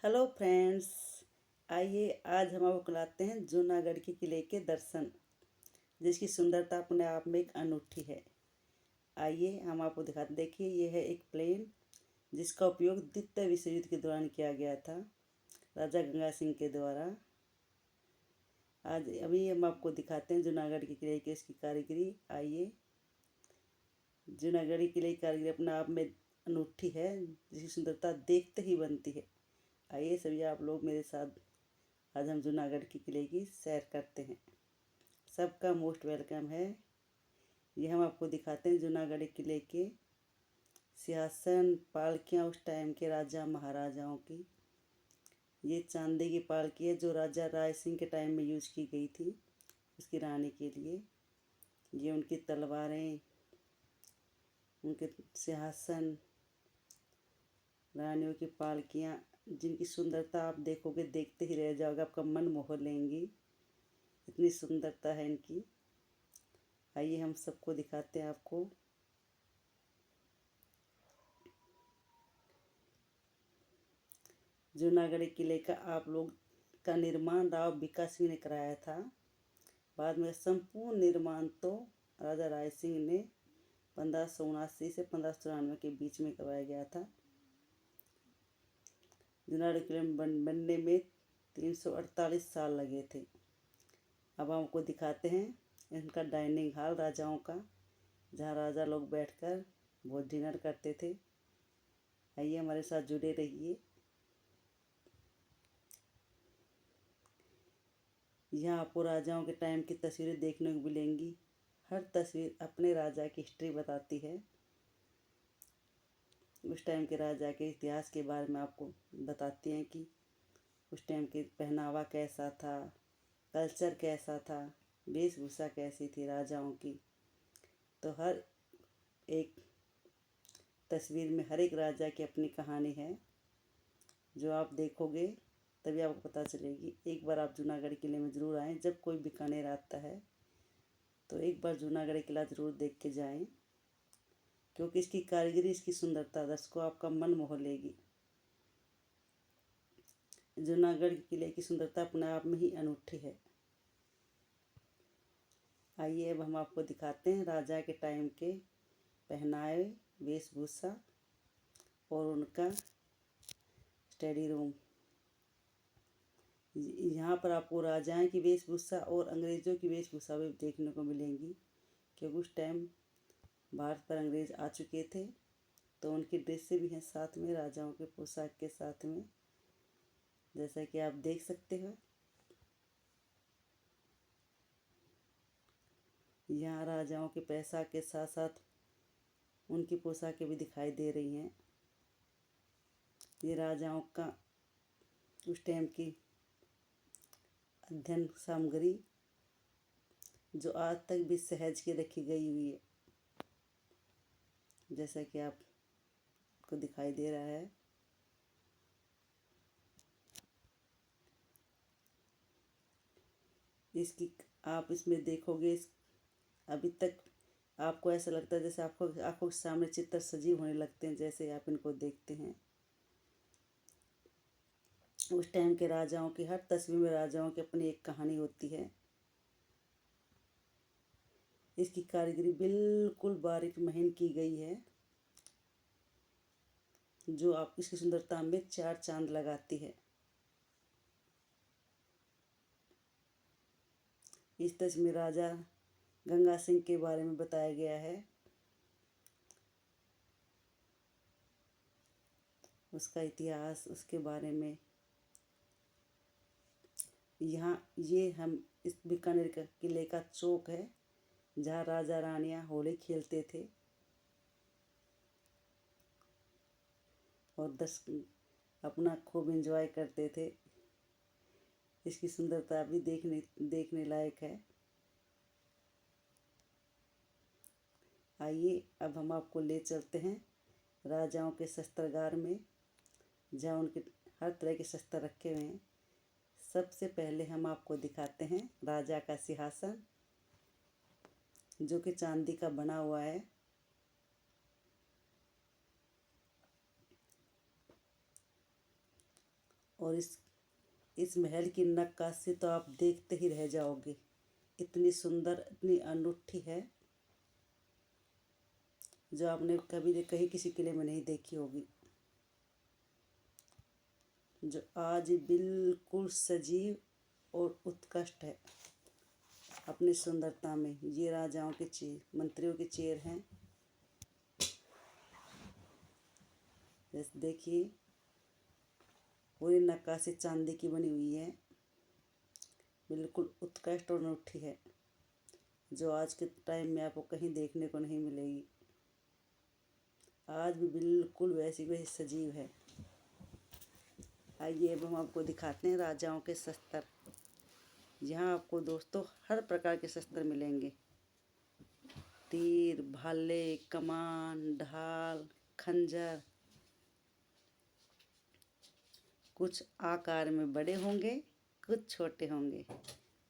Hello friends. आइए आज हम आपको कराते हैं जूनागढ़ के किले के दर्शन, जिसकी सुंदरता अपने आप में एक अनूठी है। आइए हम आपको दिखाते। देखिए, ये है एक प्लेन जिसका उपयोग द्वितीय विश्व युद्ध के दौरान किया गया था, राजा गंगा सिंह के द्वारा। आज अभी हम आपको दिखाते हैं जूनागढ़ के किले की इसकी कारीगरी। आइए, जूनागढ़ किले की कारीगरी अपने आप में अनूठी है, जिसकी सुंदरता देखते ही बनती है। आइए सभी आप लोग मेरे साथ आज हम जूनागढ़ के किले की सैर करते हैं। सबका मोस्ट वेलकम है। ये हम आपको दिखाते हैं जूनागढ़ किले के सिंहासन, पालकियाँ उस टाइम के राजा महाराजाओं की। ये चांदी की पालकी है जो राजा राय सिंह के टाइम में यूज की गई थी उसकी रानी के लिए। ये उनकी तलवारें, उनके सिंहासन, रानियों की पालकियाँ, जिनकी सुंदरता आप देखोगे देखते ही रह जाओगे, आपका मन मोह लेंगी, इतनी सुंदरता है इनकी। आइए हम सबको दिखाते हैं आपको। जूनागढ़ किले का आप लोग का निर्माण राव भिका सिंह ने कराया था। बाद में संपूर्ण निर्माण तो राजा राय सिंह ने 1579 से 1594 के बीच में करवाया गया था। जूनागढ़ किले बनने में 348 साल लगे थे। अब हमको दिखाते हैं इनका डाइनिंग हॉल राजाओं का, जहाँ राजा लोग बैठकर बहुत डिनर करते थे। आइए हमारे साथ जुड़े रहिए। यहाँ आपको राजाओं के टाइम की तस्वीरें देखने को मिलेंगी। हर तस्वीर अपने राजा की हिस्ट्री बताती है, उस टाइम के राजा के इतिहास के बारे में आपको बताती हैं कि उस टाइम के पहनावा कैसा था, कल्चर कैसा था, वेशभूषा कैसी थी राजाओं की। तो हर एक तस्वीर में हर एक राजा की अपनी कहानी है, जो आप देखोगे तभी आपको पता चलेगी। एक बार आप जूनागढ़ किले में ज़रूर आएँ। जब कोई बीकानेर आता है तो एक बार जूनागढ़ किला ज़रूर देख के जाएं, क्योंकि इसकी कारीगरी, इसकी सुंदरता दर्शकों आपका मन मोह लेगी। जूनागढ़ किले की सुंदरता अपने आप में ही अनूठी है। आइए अब हम आपको दिखाते हैं राजा के टाइम के पहनावे, वेशभूषा और उनका स्टडी रूम। यहाँ पर आपको राजाओं की वेशभूषा और अंग्रेज़ों की वेशभूषा भी देखने को मिलेंगी, क्योंकि उस टाइम भारत पर अंग्रेज़ आ चुके थे, तो उनकी ड्रेसें भी हैं साथ में, राजाओं के पोशाक के साथ में, जैसा कि आप देख सकते हो। यहाँ राजाओं के पोशाक के साथ साथ उनकी पोशाकें भी दिखाई दे रही हैं। ये राजाओं का उस टाइम की अध्ययन सामग्री, जो आज तक भी सहेज के रखी गई हुई है, जैसा कि आपको दिखाई दे रहा है। इसकी आप इसमें देखोगे, अभी तक आपको ऐसा लगता है जैसे आपको आंखों के सामने चित्र सजीव होने लगते हैं, जैसे आप इनको देखते हैं। उस टाइम के राजाओं की हर तस्वीर में राजाओं की अपनी एक कहानी होती है। इसकी कारीगरी बिल्कुल बारीक महीन की गई है, जो आप इसकी सुंदरता में चार चांद लगाती है। इस तस्वीर में राजा गंगा सिंह के बारे में बताया गया है, उसका इतिहास, उसके बारे में। यहाँ ये हम इस बीकानेर का किले का चौक है, जहाँ राजा रानियाँ होली खेलते थे और अपना खूब एंजॉय करते थे। इसकी सुंदरता भी देखने लायक है। आइए अब हम आपको ले चलते हैं राजाओं के शस्त्रागार में, जहाँ उनके हर तरह के शस्त्र रखे हुए हैं। सबसे पहले हम आपको दिखाते हैं राजा का सिंहासन, जो कि चांदी का बना हुआ है। और इस महल की नक्काशी तो आप देखते ही रह जाओगे। इतनी सुंदर, इतनी अनूठी है जो आपने कभी कहीं किसी किले में नहीं देखी होगी। जो आज बिल्कुल सजीव और उत्कृष्ट है अपनी सुंदरता में। ये राजाओं के चेयर, मंत्रियों के चेयर हैं। जैसे देखिए, पूरी नक्काशी चांदी की बनी हुई है, बिल्कुल उत्कृष्ट और अनूठी है, जो आज के टाइम में आपको कहीं देखने को नहीं मिलेगी। आज भी बिल्कुल वैसी वैसी सजीव है। आइए अब हम आपको दिखाते हैं राजाओं के शस्त्र। यहाँ आपको दोस्तों हर प्रकार के शस्त्र मिलेंगे। तीर, भाले, कमान, ढाल, खंजर। कुछ आकार में बड़े होंगे, कुछ छोटे होंगे,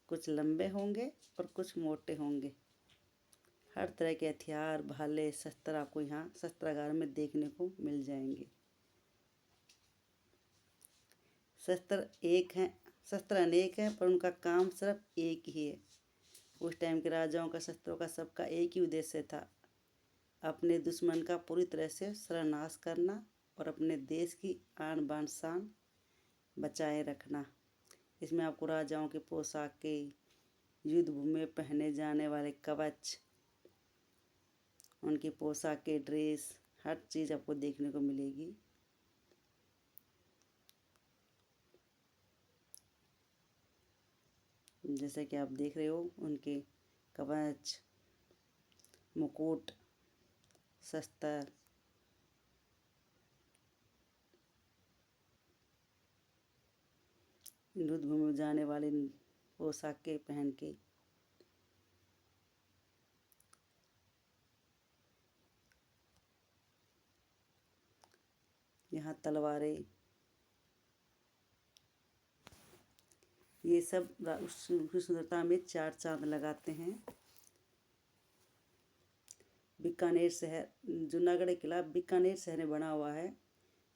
कुछ लंबे होंगे और कुछ मोटे होंगे। हर तरह के हथियार, भाले, शस्त्र आपको यहाँ शस्त्रागार में देखने को मिल जाएंगे। शस्त्र अनेक हैं पर उनका काम सिर्फ एक ही है। उस टाइम के राजाओं का, शस्त्रों का, सबका एक ही उद्देश्य था, अपने दुश्मन का पूरी तरह से सर्वनाश करना और अपने देश की आन बान शान बचाए रखना। इसमें आपको राजाओं की पोशाकें, युद्ध भूमि में पहने जाने वाले कवच, उनकी पोशाकें, ड्रेस, हर चीज़ आपको देखने को मिलेगी। जैसे कि आप देख रहे हो, उनके कवच, मुकुट, शस्त्र, युद्ध भूमि में जाने वाले पोशाकें पहन के। यहाँ तलवारें, ये सब उसकी सुंदरता में चार चांद लगाते हैं। बीकानेर शहर, जूनागढ़ किला बीकानेर शहर में बना हुआ है।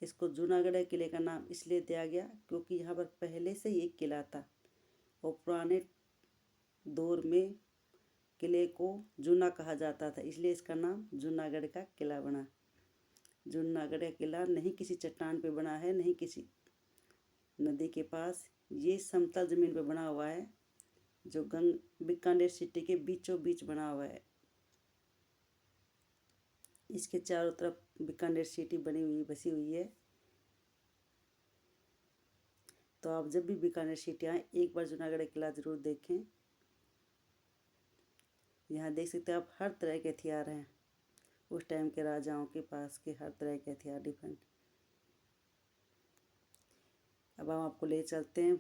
इसको जूनागढ़ किले का नाम इसलिए दिया गया क्योंकि यहाँ पर पहले से ही एक किला था और पुराने दौर में किले को जूना कहा जाता था, इसलिए इसका नाम जूनागढ़ का किला बना। जूनागढ़ किला नहीं किसी चट्टान पे बना है, नहीं किसी नदी के पास, ये समतल ज़मीन पे बना हुआ है, जो बीकानेर सिटी के बीचों बीच बना हुआ है। इसके चारों तरफ बीकानेर सिटी बनी हुई, बसी हुई है। तो आप जब भी बीकानेर सिटी आएँ, एक बार जूनागढ़ किला ज़रूर देखें। यहाँ देख सकते हैं आप, हर तरह के हथियार हैं। उस टाइम के राजाओं के पास के हर तरह के हथियार डिफरेंट। अब हम आपको ले चलते हैं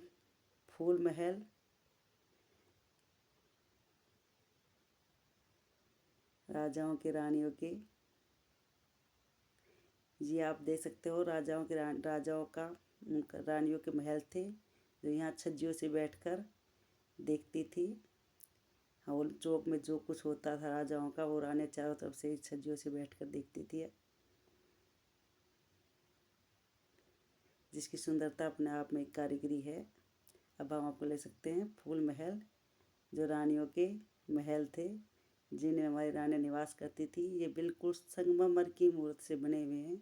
फूल महल। राजाओं के, रानियों के, ये आप देख सकते हो, राजाओं के राजाओं का, उनका रानियों के महल थे, जो यहाँ छज्जियों से बैठकर देखती थी। और चौक में जो कुछ होता था राजाओं का, वो रानियाँ चारों तरफ से छज्जियों से बैठकर देखती थी, जिसकी सुंदरता अपने आप में एक कारीगरी है। अब हम आपको ले सकते हैं फूल महल, जो रानियों के महल थे, जिनमें हमारी रानी निवास करती थी। ये बिल्कुल संगमरमर की मूर्ति से बने हुए हैं।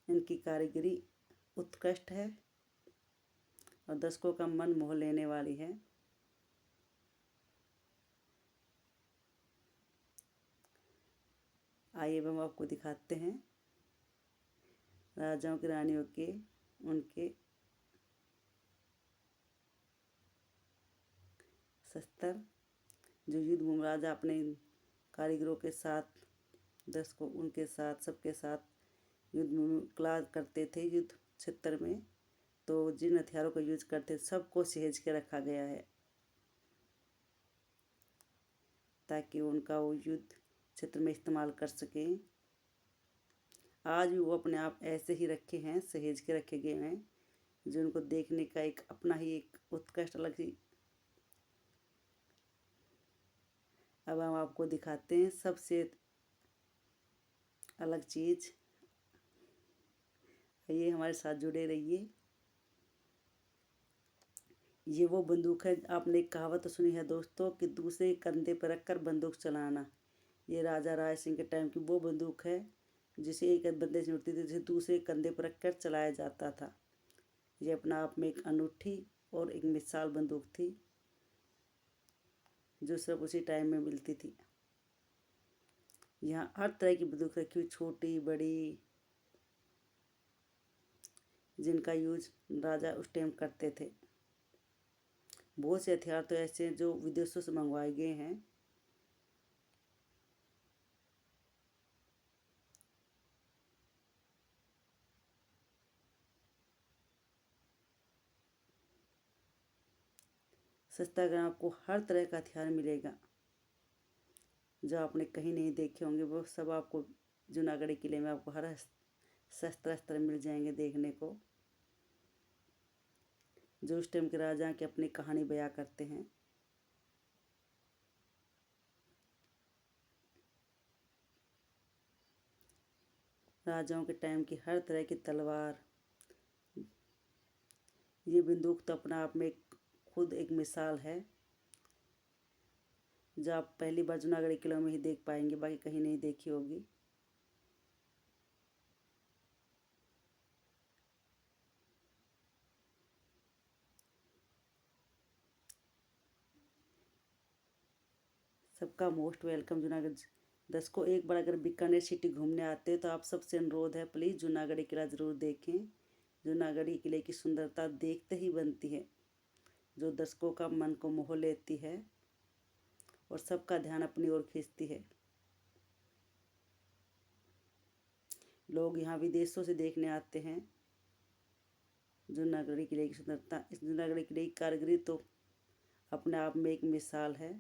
इनकी कारीगरी उत्कृष्ट है और दर्शकों का मन मोह लेने वाली है। आइए हम आपको दिखाते हैं राजाओं की, रानियों के, उनके शस्त्र, जो युद्ध भूमि राजा अपने कारीगरों के साथ, दर्शकों उनके साथ, सबके साथ युद्ध भूमि क्लास करते थे, युद्ध क्षेत्र में, तो जिन हथियारों का यूज करते सबको सहेज के रखा गया है, ताकि उनका वो युद्ध क्षेत्र में इस्तेमाल कर सकें। आज भी वो अपने आप ऐसे ही रखे हैं, सहेज के रखे गए हैं, जो उनको देखने का एक अपना ही एक उत्कृष्ट अलग ही। अब हम आपको दिखाते हैं सबसे अलग चीज़। ये हमारे साथ जुड़े रहिए। ये वो बंदूक है, आपने एक कहावत तो सुनी है दोस्तों कि दूसरे कंधे पर रखकर बंदूक चलाना। ये राजा राय सिंह के टाइम की वो बंदूक है जिसे एक बंदे से उड़ती थी, जिसे दूसरे कंधे पर रखकर चलाया जाता था। ये अपना आप में एक अनूठी और एक मिसाल बंदूक थी जो सिर्फ उसी टाइम में मिलती थी। यहाँ हर तरह की बंदूक रखी हुई, छोटी बड़ी, जिनका यूज राजा उस टाइम करते थे। बहुत से हथियार तो ऐसे हैं जो विदेशों से मंगवाए गए हैं। सस्ता ग्राम आपको हर तरह का हथियार मिलेगा जो आपने कहीं नहीं देखे होंगे। वो सब आपको जूनागढ़ किले में आपको हर शस्त्र अस्त्र मिल जाएंगे देखने को, जो उस टाइम के राजा की अपनी कहानी बयां करते हैं। राजाओं के टाइम की हर तरह की तलवार, ये बंदूक तो अपना आप में खुद एक मिसाल है जो आप पहली बार जूनागढ़ किलों में ही देख पाएंगे, बाकी कहीं नहीं देखी होगी। सबका मोस्ट वेलकम जूनागढ़। दर्शकों, एक बार अगर बीकानेर सिटी घूमने आते हैं तो आप सबसे अनुरोध है, प्लीज़ जूनागढ़ी किला ज़रूर देखें। जूनागढ़ी किले की सुंदरता देखते ही बनती है, जो दर्शकों का मन को मोह लेती है और सबका ध्यान अपनी ओर खींचती है। लोग यहाँ विदेशों से देखने आते हैं जूनागढ़ी किले की सुंदरता। इस जूनागढ़ी किले की कारीगरी तो अपने आप में एक मिसाल है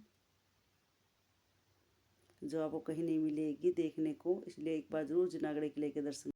जो आपको कहीं नहीं मिलेगी देखने को। इसलिए एक बार ज़रूर जूनागढ़ किले के दर्शन